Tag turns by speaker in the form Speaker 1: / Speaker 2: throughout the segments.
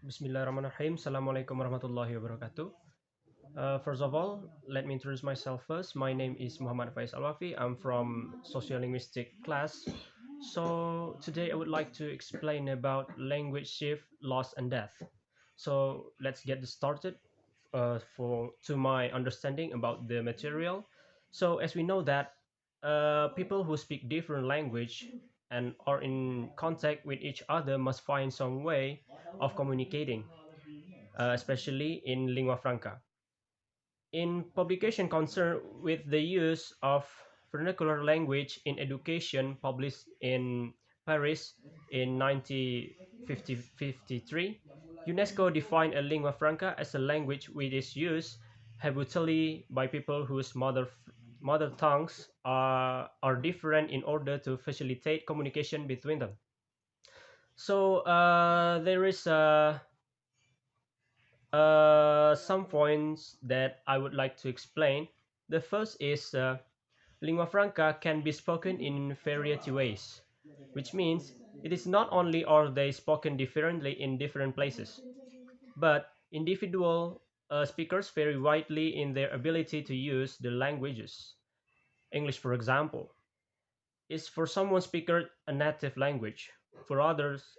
Speaker 1: Bismillahirrahmanirrahim. Assalamualaikum warahmatullahi wabarakatuh. First of all, let me introduce myself first. My name is Muhammad Faiz Alwafi. I'm from Sociolinguistic class. So today I would like to explain about language shift, loss, and death. So let's get this started. For to my understanding about the material. So as we know that people who speak different language and are in contact with each other must find some way of communicating, especially in lingua franca. In publication concerned with the use of vernacular language in education published in Paris in 1953, UNESCO defined a lingua franca as a language which is used habitually by people whose mother tongues are different in order to facilitate communication between them. So there is some points that I would like to explain. The first is lingua franca can be spoken in variety ways, which means it is not only are they spoken differently in different places, but individual speakers vary widely in their ability to use the languages. English, for example, is for someone speaker a native language, for others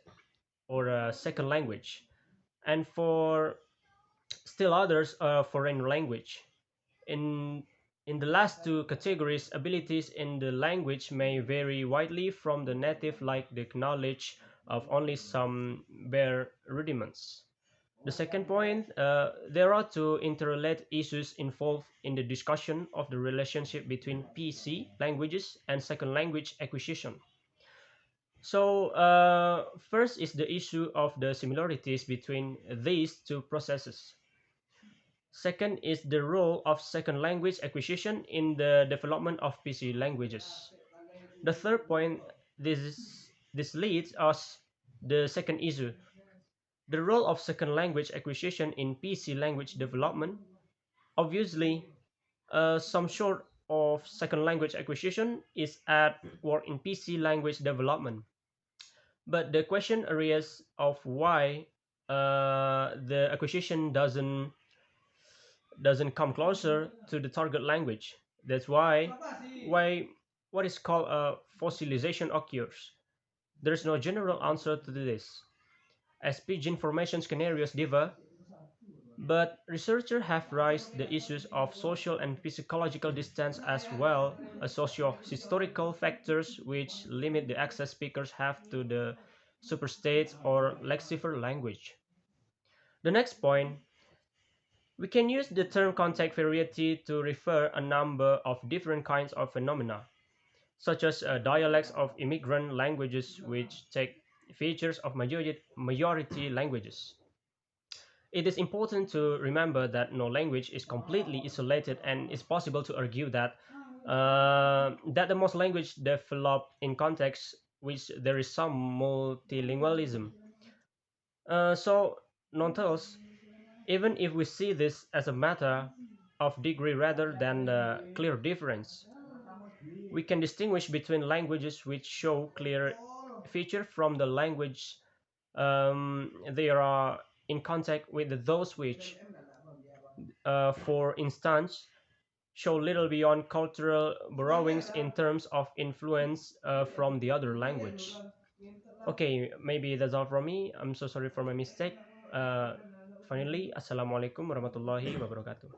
Speaker 1: or a second language, and for still others a foreign language. In in the last two categories, abilities in the language may vary widely from the native, like the knowledge of only some bare rudiments. The second point, there are two interrelated issues involved in the discussion of the relationship between PC languages and second language acquisition. So, first is the issue of the similarities between these two processes. Second is the role of second language acquisition in the development of PC languages. The third point, this leads us the second issue, the role of second language acquisition in PC language development. Obviously, some sort of second language acquisition is at work in PC language development. But the question arises of why the acquisition doesn't come closer to the target language. That's why what is called a fossilization occurs. There is no general answer to this, as pidgin formation scenarios differ, but researchers have raised the issues of social and psychological distance as well as socio-historical factors which limit the access speakers have to the superstate or lexiver language. The next point, we can use the term contact variety to refer a number of different kinds of phenomena, such as dialects of immigrant languages which take features of majority languages. It is important to remember that no language is completely isolated, and it's possible to argue that the most language develop in contexts which there is some multilingualism. So, nonetheless, even if we see this as a matter of degree rather than a clear difference, we can distinguish between languages which show clear feature from the language they are in contact with those which, for instance, show little beyond cultural borrowings in terms of influence from the other language. Okay, maybe that's all from me. I'm so sorry for my mistake. Finally, Assalamualaikum warahmatullahi wabarakatuh.